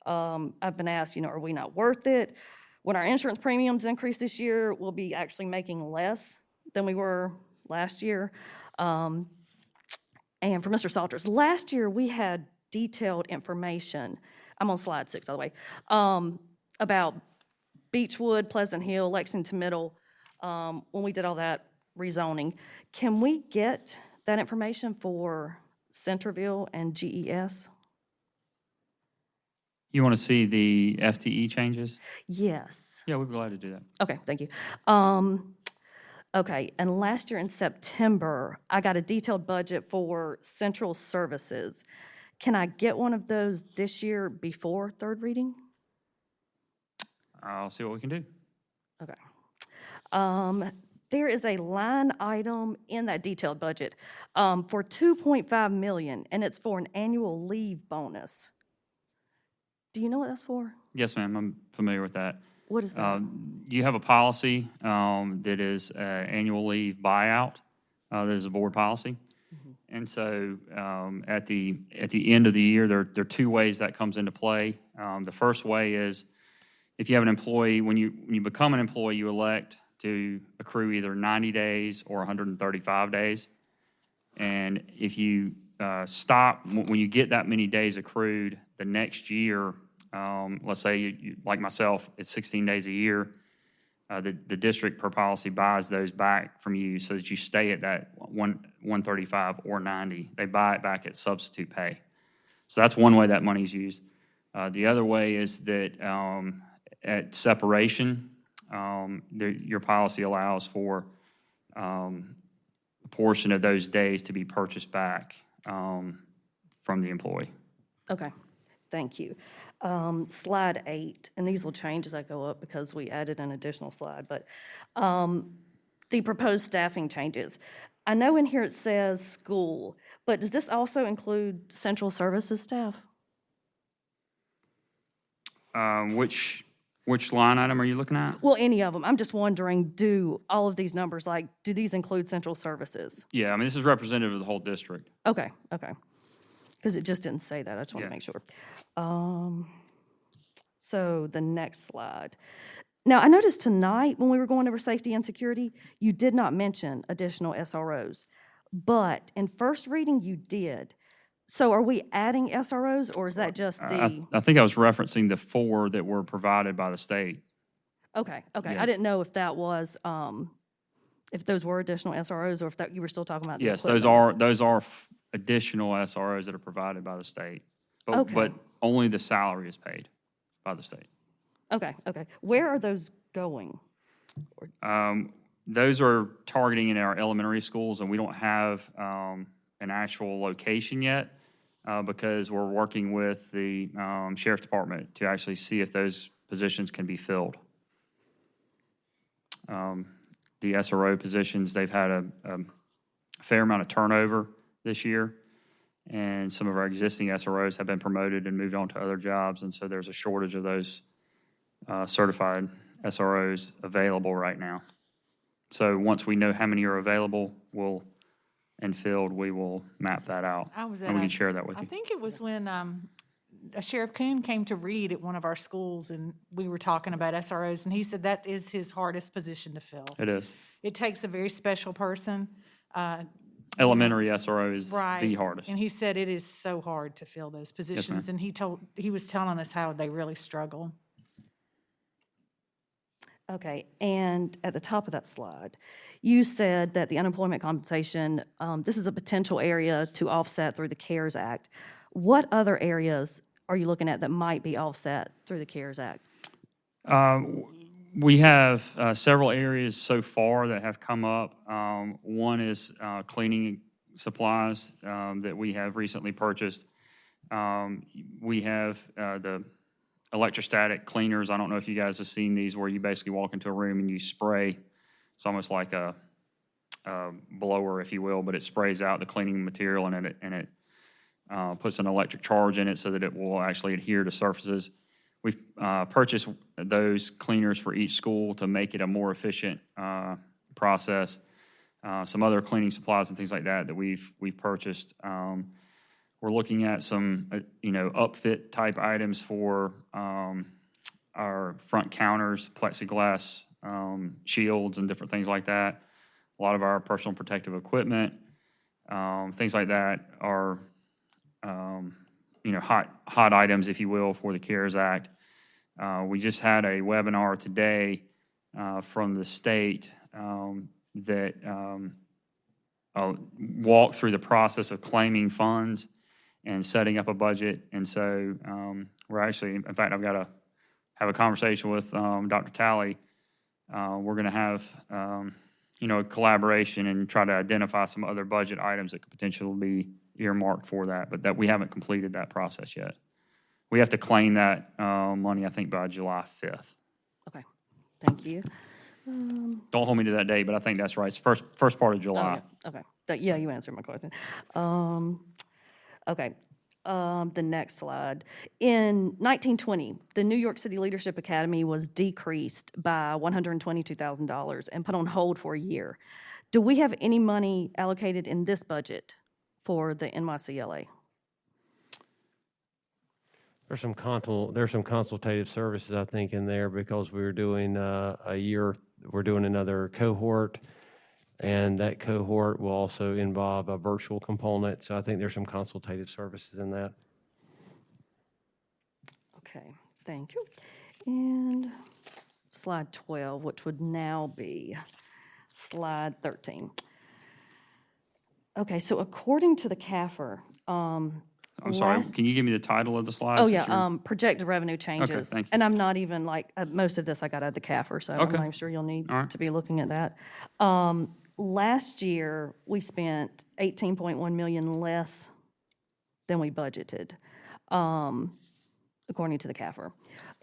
I've been asked, are we not worth it? When our insurance premiums increase this year, we'll be actually making less than we were last year. And for Mr. Salters, last year we had detailed information. I'm on slide 6, by the way, about Beechwood, Pleasant Hill, Lexington Middle, when we did all that rezoning. Can we get that information for Centerville and GES? You want to see the FTE changes? Yes. Yeah, we'd be glad to do that. Okay, thank you. Okay, and last year in September, I got a detailed budget for central services. Can I get one of those this year before third reading? I'll see what we can do. Okay. There is a line item in that detailed budget for $2.5 million, and it's for an annual leave bonus. Do you know what that's for? Yes, ma'am, I'm familiar with that. What is that? You have a policy that is annual leave buyout. That is a board policy. And so at the end of the year, there are two ways that comes into play. The first way is if you have an employee, when you become an employee, you elect to accrue either 90 days or 135 days. And if you stop, when you get that many days accrued, the next year, let's say, like myself, it's 16 days a year. the district per policy buys those back from you so that you stay at that 135 or 90. They buy it back at substitute pay. So that's one way that money's used. The other way is that at separation, your policy allows for a portion of those days to be purchased back from the employee. Okay, thank you. Slide 8, and these will change as I go up because we added an additional slide, but the proposed staffing changes. I know in here it says school, but does this also include central services staff? Which line item are you looking at? Well, any of them. I'm just wondering, do all of these numbers, like, do these include central services? Yeah, I mean, this is representative of the whole district. Okay, okay. Because it just didn't say that. I just want to Yeah. make sure. So the next slide. Now, I noticed tonight when we were going over safety and security, you did not mention additional SROs, but in first reading you did. So are we adding SROs, or is that just the? I think I was referencing the 4 that were provided by the state. Okay, okay. Yeah. I didn't know if that was, if those were additional SROs, or if that you were still talking about the Yes, equipment. those are additional SROs that are provided by the state. But, Okay. but only the salary is paid by the state. Okay, okay. Where are those going? Those are targeting in our elementary schools, and we don't have an actual location yet because we're working with the sheriff's department to actually see if those positions can be filled. The SRO positions, they've had a fair amount of turnover this year, and some of our existing SROs have been promoted and moved on to other jobs, and so there's a shortage of those certified SROs available right now. So once we know how many are available, and filled, we will map that out. I was and at we a- can share that with I you. think it was when Sheriff Coon came to read at one of our schools, and we were talking about SROs, and he said that is his hardest position to fill. It is. It takes a very special person. Elementary SRO is Right. the hardest. And he said it is so hard to fill those positions, and he was telling us how they really struggle. Okay, and at the top of that slide, you said that the unemployment compensation, this is a potential area to offset through the CARES Act. What other areas are you looking at that might be offset through the CARES Act? We have several areas so far that have come up. One is cleaning supplies that we have recently purchased. We have the electrostatic cleaners. I don't know if you guys have seen these, where you basically walk into a room and you spray. It's almost like a blower, if you will, but it sprays out the cleaning material, and it puts an electric charge in it so that it will actually adhere to surfaces. We've purchased those cleaners for each school to make it a more efficient process. Some other cleaning supplies and things like that we've purchased. We're looking at some, upfit type items for our front counters, plexiglass shields, and different things like that. A lot of our personal protective equipment, things like that are, hot items, if you will, for the CARES Act. We just had a webinar today from the state that walked through the process of claiming funds and setting up a budget. And so we're actually, in fact, I've got to have a conversation with Dr. Talley. We're going to have, a collaboration and try to identify some other budget items that could potentially be earmarked for that, but that we haven't completed that process yet. We have to claim that money, I think, by July 5th. Okay, thank you. Don't hold me to that date, but I think that's right. It's first part of July. Okay, yeah, you answered my question. Okay, the next slide. In 1920, the New York City Leadership Academy was decreased by $122,000 and put on hold for a year. Do we have any money allocated in this budget for the NYCLA? There's some consultative services, I think, in there, because we're doing we're doing another cohort, and that cohort will also involve a virtual component. So I think there's some consultative services in that. Okay, thank you. And slide 12, which would now be slide 13. Okay, so according to the CAFR, I'm sorry, can you give me the title of the slide? oh, since yeah, you're- projected revenue changes. thank you. And I'm not even like, most of this I got out of the CAFR, so I'm Okay. not even sure you'll need All right. to be looking at that. Last year, we spent 18.1 million less than we budgeted, according to the CAFR.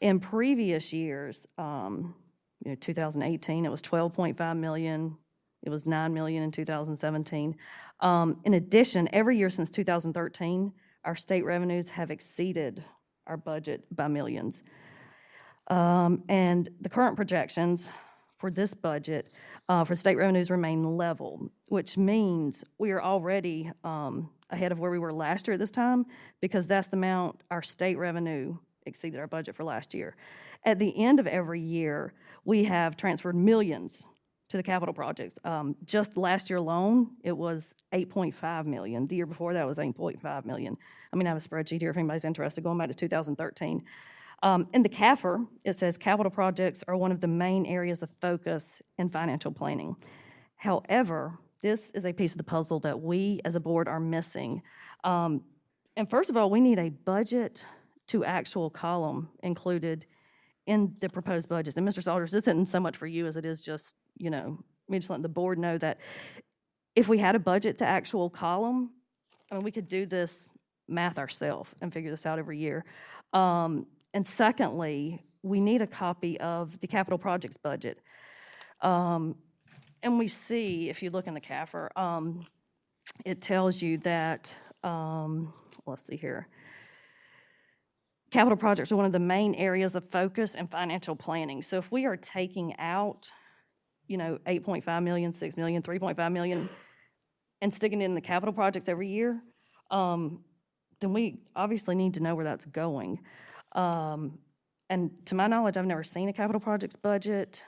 In previous years, 2018, it was 12.5 million. It was 9 million in 2017. In addition, every year since 2013, our state revenues have exceeded our budget by millions. And the current projections for this budget for state revenues remain level, which means we are already ahead of where we were last year at this time, because that's the amount our state revenue exceeded our budget for last year. At the end of every year, we have transferred millions to the capital projects. Just last year alone, it was 8.5 million. The year before that was 8.5 million. I mean, I have a spreadsheet here if anybody's interested, going back to 2013. In the CAFR, it says capital projects are one of the main areas of focus in financial planning. However, this is a piece of the puzzle that we as a board are missing. And first of all, we need a budget to actual column included in the proposed budgets. And Mr. Salters, this isn't so much for you as it is just, we just let the board know that if we had a budget to actual column, I mean, we could do this math ourselves and figure this out every year. And secondly, we need a copy of the capital projects budget. And we see, if you look in the CAFR, it tells you that, let's see here, capital projects are one of the main areas of focus in financial planning. So if we are taking out, 8.5 million, 6 million, 3.5 million, and sticking it in the capital projects every year, then we obviously need to know where that's going. And to my knowledge, I've never seen a capital projects budget.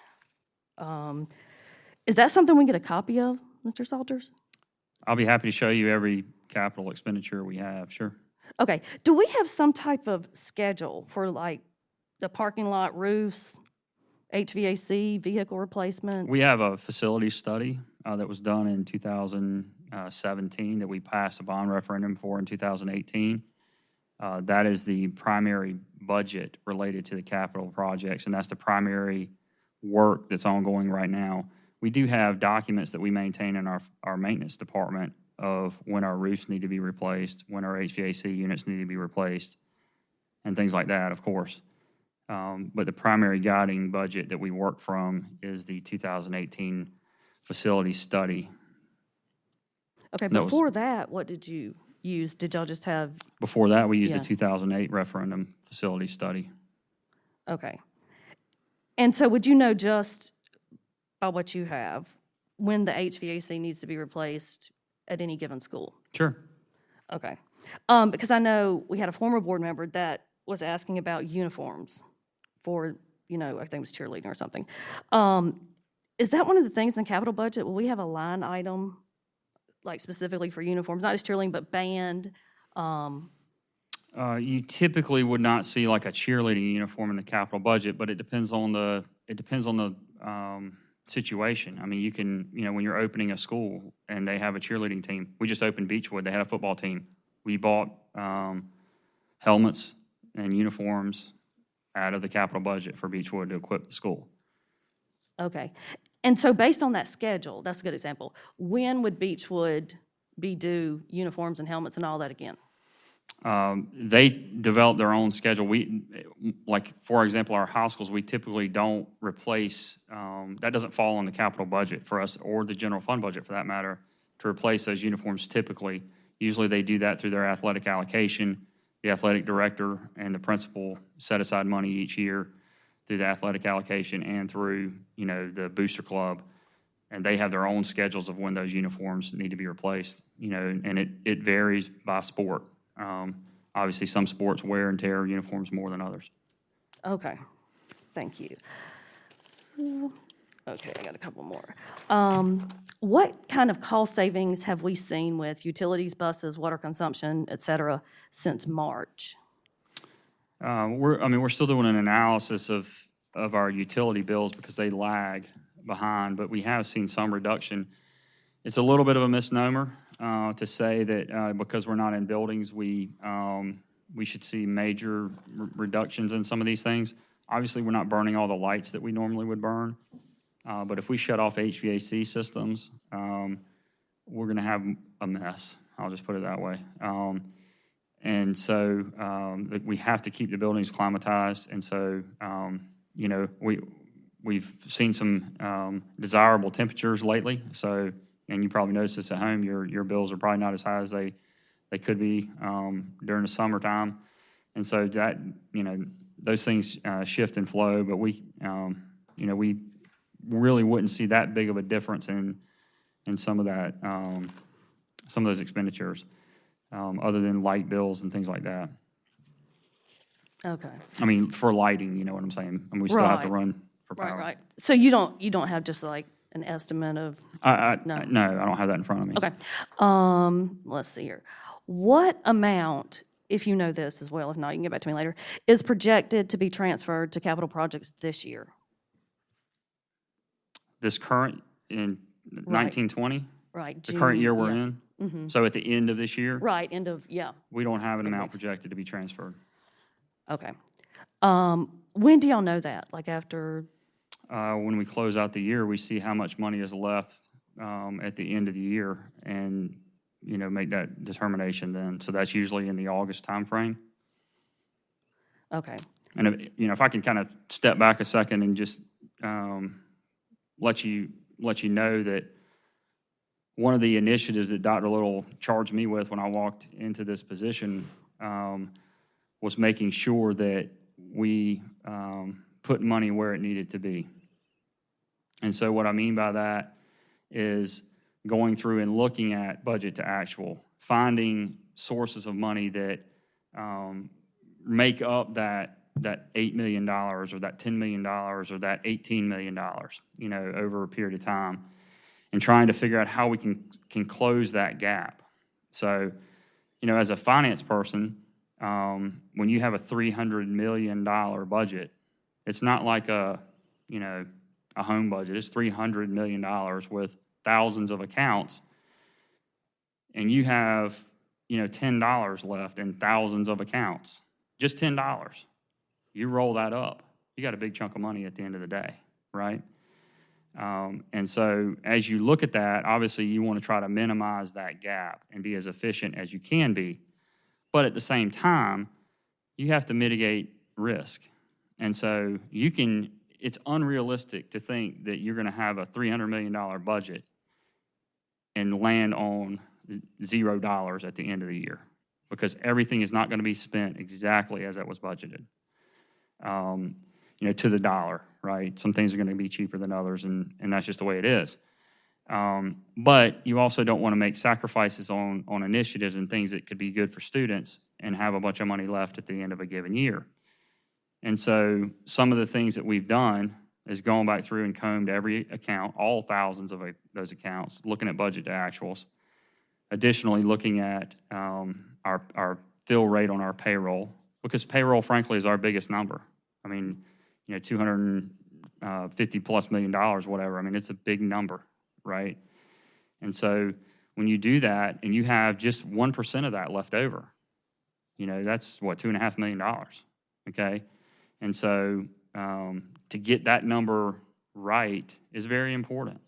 Is that something we get a copy of, Mr. Salters? I'll be happy to show you every capital expenditure we have, sure. Okay. Do we have some type of schedule for like the parking lot roofs, HVAC, vehicle replacement? We have a facility study that was done in 2017 that we passed a bond referendum for in 2018. That is the primary budget related to the capital projects, and that's the primary work that's ongoing right now. We do have documents that we maintain in our maintenance department of when our roofs need to be replaced, when our HVAC units need to be replaced, and things like that, of course. But the primary guiding budget that we work from is the 2018 facility study. Okay, before that, what did you use? Did y'all just have? Before that, we used Yeah. the 2008 referendum facility study. Okay. And so would you know just by what you have when the HVAC needs to be replaced at any given school? Sure. Okay. Because I know we had a former board member that was asking about uniforms for, I think it was cheerleading or something. Is that one of the things in the capital budget? Will we have a line item like specifically for uniforms, not just cheerleading, but band? You typically would not see like a cheerleading uniform in the capital budget, but it depends on the situation. I mean, you can, when you're opening a school and they have a cheerleading team. We just opened Beechwood. They had a football team. We bought helmets and uniforms out of the capital budget for Beechwood to equip the school. Okay. And so based on that schedule, that's a good example, when would Beechwood be due uniforms and helmets and all that again? They develop their own schedule. For example, our high schools, we typically don't replace, that doesn't fall on the capital budget for us or the general fund budget for that matter, to replace those uniforms typically. Usually they do that through their athletic allocation. The athletic director and the principal set aside money each year through the athletic allocation and through, the booster club. And they have their own schedules of when those uniforms need to be replaced, and it varies by sport. Obviously, some sports wear and tear uniforms more than others. Okay, thank you. Okay, I got a couple more. What kind of cost savings have we seen with utilities, buses, water consumption, et cetera, since March? We're still doing an analysis of of our utility bills because they lag behind, but we have seen some reduction. It's a little bit of a misnomer to say that because we're not in buildings, we should see major reductions in some of these things. Obviously, we're not burning all the lights that we normally would burn, but if we shut off HVAC systems, we're going to have a mess. I'll just put it that way. And so we have to keep the buildings climatized. And so, you know, we've seen some desirable temperatures lately. So, and you probably noticed this at home, your bills are probably not as high as they could be during the summertime. And so that, you know, those things shift and flow, but we, you know, we really wouldn't see that big of a difference in some of that, some of those expenditures, other than light bills and things like that. Okay. I mean, for lighting, you know what I'm saying? I mean, we still have to Right. run for power. Right. So you don't have just like an estimate of, No, No. I don't have that in front of me. okay. Let's see here. What amount, if you know this as well, if not, you can get back to me later, is projected to be transferred to capital projects this year? This current, in 1920, Right. the current year we're yeah. in, so at the end of this year, Right, end of, yeah, we don't have an amount projected to be transferred. okay. When do y'all know that? Like after, When we close out the year, we see how much money is left at the end of the year and, you know, make that determination then. So that's usually in the August timeframe. okay, And, you know, if I can kind of step back a second and just let you know that one of the initiatives that Dr. Little charged me with when I walked into this position was making sure that we put money where it needed to be. And so what I mean by that is going through and looking at budget to actual, finding sources of money that make up that $8 million or that $10 million or that $18 million, you know, over a period of time, and trying to figure out how we can close that gap. So, you know, as a finance person, when you have a $300 million budget, it's not like a home budget. It's $300 million with thousands of accounts, and you have, you know, $10 left in thousands of accounts. Just $10. You roll that up, you got a big chunk of money at the end of the day, right? And so as you look at that, obviously you want to try to minimize that gap and be as efficient as you can be. But at the same time, you have to mitigate risk. And so it's unrealistic to think that you're going to have a $300 million budget and land on $0 at the end of the year, because everything is not going to be spent exactly as it was budgeted, you know, to the dollar, right? Some things are going to be cheaper than others, and that's just the way it is. But you also don't want to make sacrifices on initiatives and things that could be good for students and have a bunch of money left at the end of a given year. And so some of the things that we've done is going back through and combed every account, all thousands of those accounts, looking at budget to actuals. Additionally, looking at our fill rate on our payroll, because payroll, frankly, is our biggest number. I mean, you know, $250 plus million, whatever. I mean, it's a big number, right? And so when you do that and you have just 1% of that left over, you know, that's what, $2.5 million, okay? And so to get that number right is very important.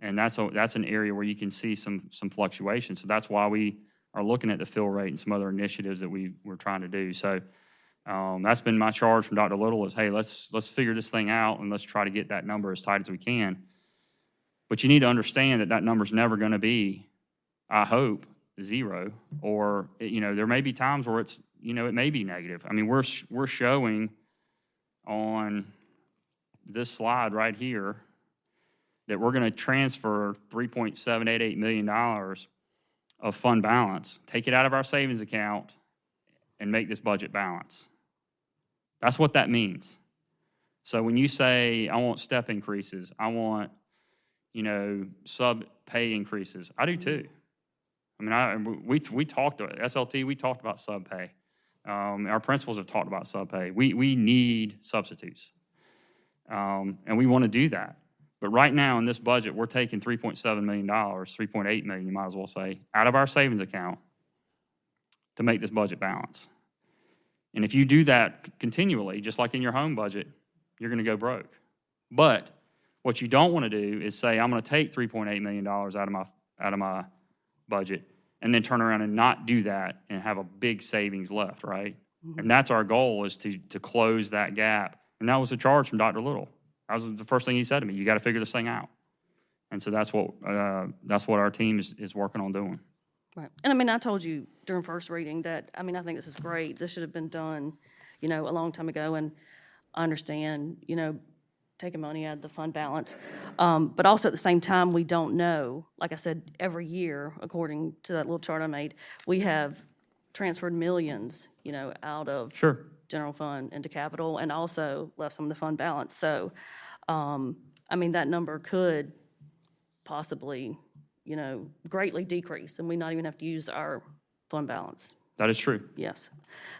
And that's an area where you can see some fluctuation. So that's why we are looking at the fill rate and some other initiatives that we're trying to do. So that's been my charge from Dr. Little is, hey, let's figure this thing out and let's try to get that number as tight as we can. But you need to understand that number's never going to be, I hope, zero, or, you know, there may be times where it's, you know, it may be negative. I mean, we're showing on this slide right here that we're going to transfer $3.788 million of fund balance, take it out of our savings account, and make this budget balance. That's what that means. So when you say, I want step increases, I want, you know, sub pay increases, I do too. I mean, we talked to SLT, we talked about sub pay. Our principals have talked about sub pay. We need substitutes. And we want to do that. But right now in this budget, we're taking $3.7 million, $3.8 million, you might as well say, out of our savings account to make this budget balance. And if you do that continually, just like in your home budget, you're going to go broke. But what you don't want to do is say, I'm going to take $3.8 million out of my budget and then turn around and not do that and have a big savings left, right? Mm-hmm. And that's our goal, is to close that gap. And that was a charge from Dr. Little. That was the first thing he said to me. You got to figure this thing out. And so that's what our team is working on doing. Right. And I mean, I told you during first reading that, I mean, I think this is great. This should have been done, a long time ago. And I understand, taking money out of the fund balance. But also at the same time, we don't know, like I said, every year, according to that little chart I made, we have transferred millions, out of general fund into capital, and also left some of the fund balance. So, I mean, that number could possibly, greatly decrease, and we not even have to use our fund balance. That is true. Yes.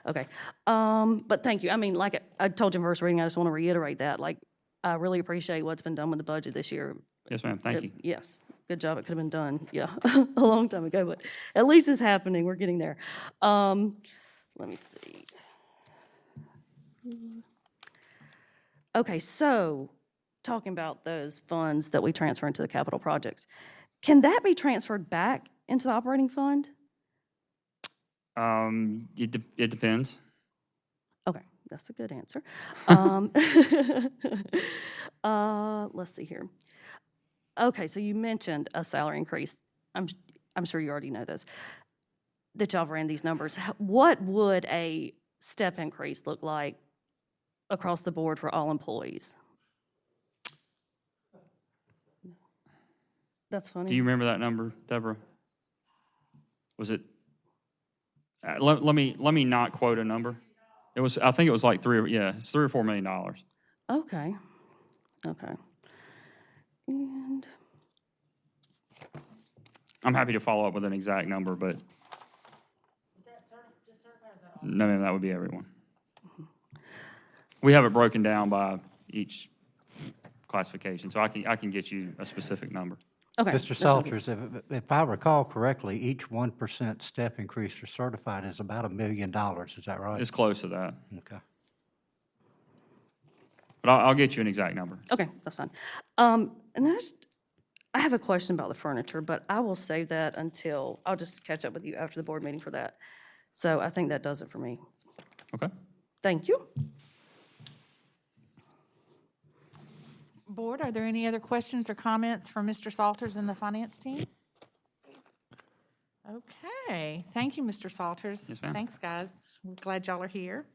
Okay. But thank you. I mean, like I told you in first reading, I just want to reiterate that. Like, I really appreciate what's been done with the budget this year. Yes, ma'am. Thank you. Yes. Good job. It could have been done, a long time ago, but at least it's happening. We're getting there. Let me see. Okay, so talking about those funds that we transfer into the capital projects, can that be transferred back into the operating fund? It depends. Okay, that's a good answer. Let's see here. Okay, so you mentioned a salary increase. I'm sure you already know this, that y'all ran these numbers. What would a step increase look like across the board for all employees? That's funny. Do you remember that number, Deborah? Was it? Let me not quote a number. It was. I think it was like it's $3 or $4 million. Okay. And I'm happy to follow up with an exact number, but no, ma'am, that would be everyone. We have it broken down by each classification, so I can get you a specific number. okay. Mr. Salters, if I recall correctly, each 1% step increase for certified is about $1 million. Is that right? It's close to that, Okay. but I'll get you an exact number. Okay, that's fine. And then I have a question about the furniture, but I will save that until, I'll just catch up with you after the board meeting for that. So I think that does it for me. Okay. Thank you. Board, are there any other questions or comments from Mr. Salters and the finance team? Okay, thank you, Mr. Salters. Yes, ma'am. Thanks, guys. We're glad y'all are here.